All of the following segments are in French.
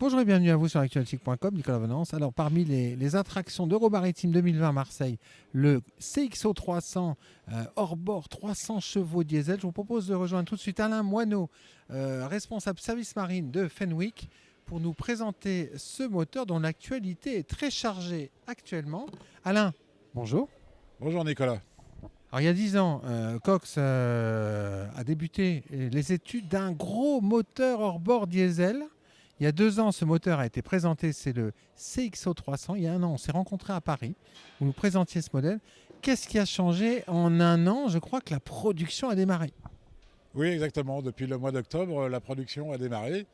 Bonjour et bienvenue à vous sur actualchic.com, Nicolas Venance. Alors, parmi les attractions d'Euromaritime 2020 Marseille, le CXO 300 hors-bord 300 chevaux diesel, je vous propose de rejoindre tout de suite Alain Moineau, responsable service marine de Fenwick, pour nous présenter ce moteur dont l'actualité est très chargée actuellement. Alain, bonjour. Bonjour Nicolas. Alors, il y a 10 ans, Cox a débuté les études d'un gros moteur hors-bord diesel. Il y a 2 ans, ce moteur a été présenté, c'est le CXO 300. Il y a un an, on s'est rencontrés à Paris, où vous présentiez ce modèle. Qu'est-ce qui a changé en un an? Je crois que la production a démarré. Oui, exactement. Depuis le mois d'octobre, la production a démarré.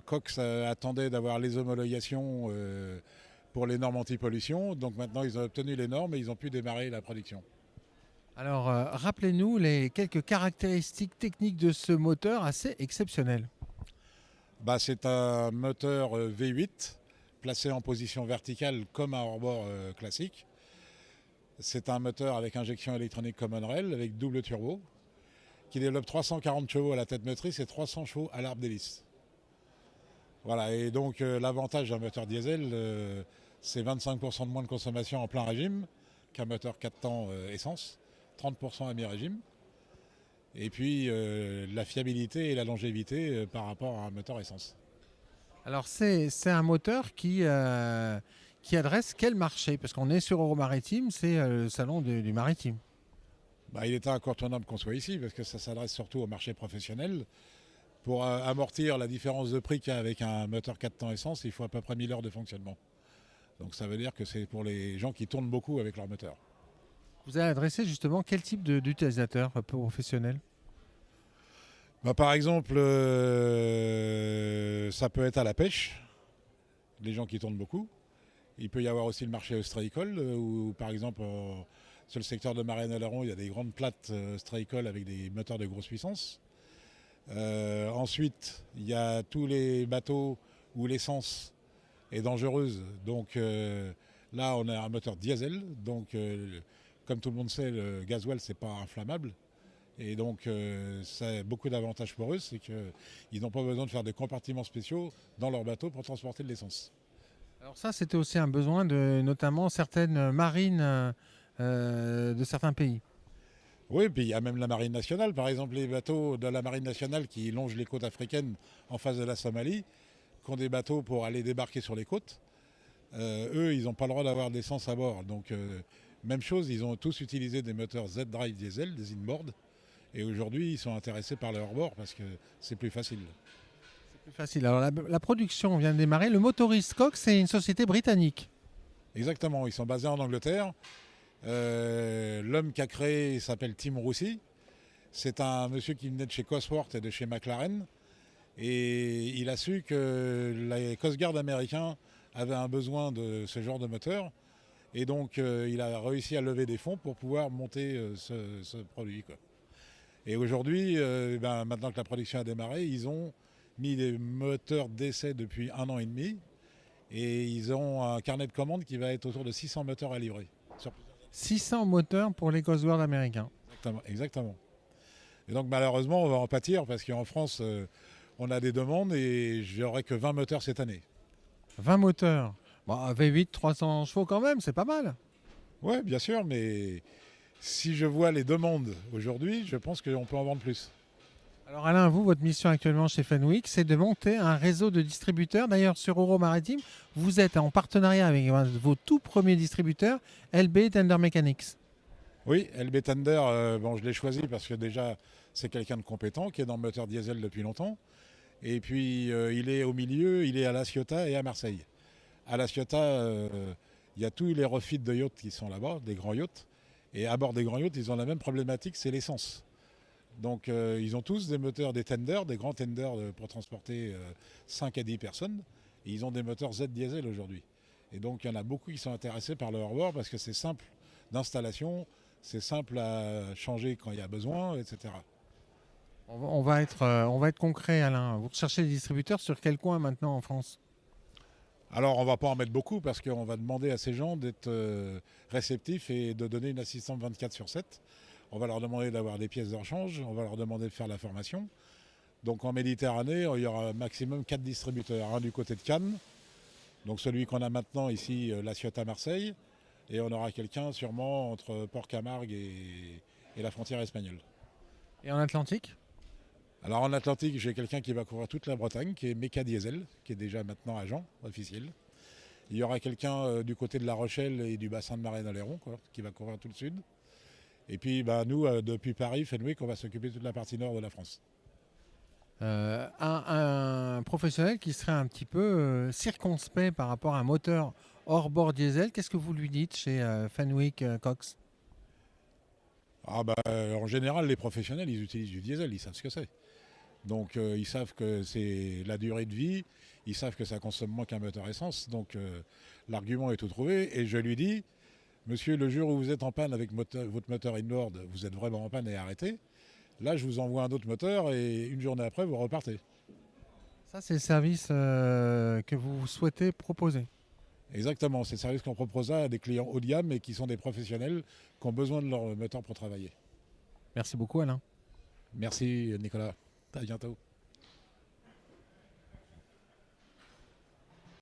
Cox attendait d'avoir les homologations pour les normes anti-pollution. Donc maintenant, ils ont obtenu les normes et ils ont pu démarrer la production. Alors, rappelez-nous les quelques caractéristiques techniques de ce moteur assez exceptionnel. C'est un moteur V8 placé en position verticale comme un hors-bord classique. C'est un moteur avec injection électronique common rail avec double turbo qui développe 340 chevaux à la tête motrice et 300 chevaux à l'arbre d'hélice. Voilà, et donc l'avantage d'un moteur diesel, c'est 25% de moins de consommation en plein régime qu'un moteur 4 temps essence, 30% à mi-régime. Et puis la fiabilité et la longévité par rapport à un moteur essence. Alors, c'est un moteur qui adresse quel marché? Parce qu'on est sur Euromaritime, c'est le salon du maritime. Il était incontournable qu'on soit ici parce que ça s'adresse surtout au marché professionnel. Pour amortir la différence de prix qu'il y a avec un moteur 4 temps essence, il faut à peu près 1000 heures de fonctionnement. Donc ça veut dire que c'est pour les gens qui tournent beaucoup avec leur moteur. Vous allez adresser justement quel type d'utilisateur professionnel? Par exemple, ça peut être à la pêche, les gens qui tournent beaucoup. Il peut y avoir aussi le marché ostréicole, où par exemple, sur le secteur de Marine-Aleron, il y a des grandes plates ostréicoles avec des moteurs de grosse puissance. Ensuite, il y a tous les bateaux où l'essence est dangereuse. Donc là, on a un moteur diesel. Donc, comme tout le monde sait, le gasoil, c'est pas inflammable. Et donc, ça a beaucoup d'avantages pour eux, c'est qu'ils n'ont pas besoin de faire des compartiments spéciaux dans leur bateau pour transporter de l'essence. Alors ça, c'était aussi un besoin de notamment certaines marines de certains pays. Oui, puis il y a même la marine nationale. Par exemple, les bateaux de la marine nationale qui longent les côtes africaines en face de la Somalie, qui ont des bateaux pour aller débarquer sur les côtes, eux, ils n'ont pas le droit d'avoir d'essence à bord. Donc, même chose, ils ont tous utilisé des moteurs Z-Drive diesel, des inboard. Et aujourd'hui, ils sont intéressés par le hors-bord parce que c'est plus facile. Plus facile. Alors la production vient de démarrer. Le motoriste Cox, c'est une société britannique. Exactement, ils sont basés en Angleterre. L'homme qui a créé s'appelle Tim Roussy. C'est un monsieur qui venait de chez Cosworth et de chez McLaren. Et il a su que les Coast Guard américains avaient un besoin de ce genre de moteur. Et donc, il a réussi à lever des fonds pour pouvoir monter ce produit, quoi. Et aujourd'hui, maintenant que la production a démarré, ils ont mis des moteurs d'essai depuis 1 an et demi. Et ils ont un carnet de commandes qui va être autour de 600 moteurs à livrer. 600 moteurs pour les Coast Guard américains. Exactement, exactement. Et donc malheureusement, on va en pâtir parce qu'en France, on a des demandes et j'aurai que 20 moteurs cette année. 20 moteurs. Bon, V8, 300 chevaux quand même, c'est pas mal. Oui, bien sûr, mais si je vois les demandes aujourd'hui, je pense qu'on peut en vendre plus. Alors Alain, vous, votre mission actuellement chez Fenwick, c'est de monter un réseau de distributeurs. D'ailleurs, sur Euromaritime, vous êtes en partenariat avec vos tout premiers distributeurs, LB Tender Mechanics. Oui, LB Tender, je l'ai choisi parce que déjà, c'est quelqu'un de compétent qui est dans le moteur diesel depuis longtemps. Et puis, il est au milieu, il est à La Ciotat et à Marseille. À La Ciotat, il y a tous les refits de yachts qui sont là-bas, des grands yachts. Et à bord des grands yachts, ils ont la même problématique, c'est l'essence. Donc ils ont tous des moteurs, des tenders, des grands tenders pour transporter 5 à 10 personnes. Et ils ont des moteurs Z diesel aujourd'hui. Et donc il y en a beaucoup qui sont intéressés par le hors-bord parce que c'est simple d'installation, c'est simple à changer quand il y a besoin, etc. On va être concret, Alain. Vous recherchez des distributeurs sur quel coin maintenant en France? Alors on ne va pas en mettre beaucoup parce qu'on va demander à ces gens d'être réceptifs et de donner une assistance 24/7. On va leur demander d'avoir des pièces de rechange, on va leur demander de faire la formation. Donc en Méditerranée, il y aura maximum 4 distributeurs. Un du côté de Cannes, donc celui qu'on a maintenant ici, la Ciotat Marseille. Et on aura quelqu'un sûrement entre Port-Camargue et la frontière espagnole. Et en Atlantique? Alors en Atlantique, j'ai quelqu'un qui va couvrir toute la Bretagne, qui est Meka Diesel, qui est déjà maintenant agent officiel. Il y aura quelqu'un du côté de La Rochelle et du bassin de Marais-d'Aléron, qui va couvrir tout le sud. Et puis nous, depuis Paris, Fenwick, on va s'occuper de toute la partie nord de la France. Un professionnel qui serait un petit peu circonspect par rapport à un moteur hors-bord diesel, qu'est-ce que vous lui dites chez Fenwick Cox? En général, les professionnels, ils utilisent du diesel, ils savent ce que c'est. Donc ils savent que c'est la durée de vie, ils savent que ça consomme moins qu'un moteur essence. Donc l'argument est tout trouvé. Et je lui dis, monsieur, le jour où vous êtes en panne avec votre moteur inboard, vous êtes vraiment en panne et arrêtez. Là, je vous envoie un autre moteur et une journée après, vous repartez. Ça, c'est le service que vous souhaitez proposer. Exactement, c'est le service qu'on proposera à des clients haut de gamme et qui sont des professionnels qui ont besoin de leur moteur pour travailler. Merci beaucoup, Alain. Merci Nicolas, à bientôt.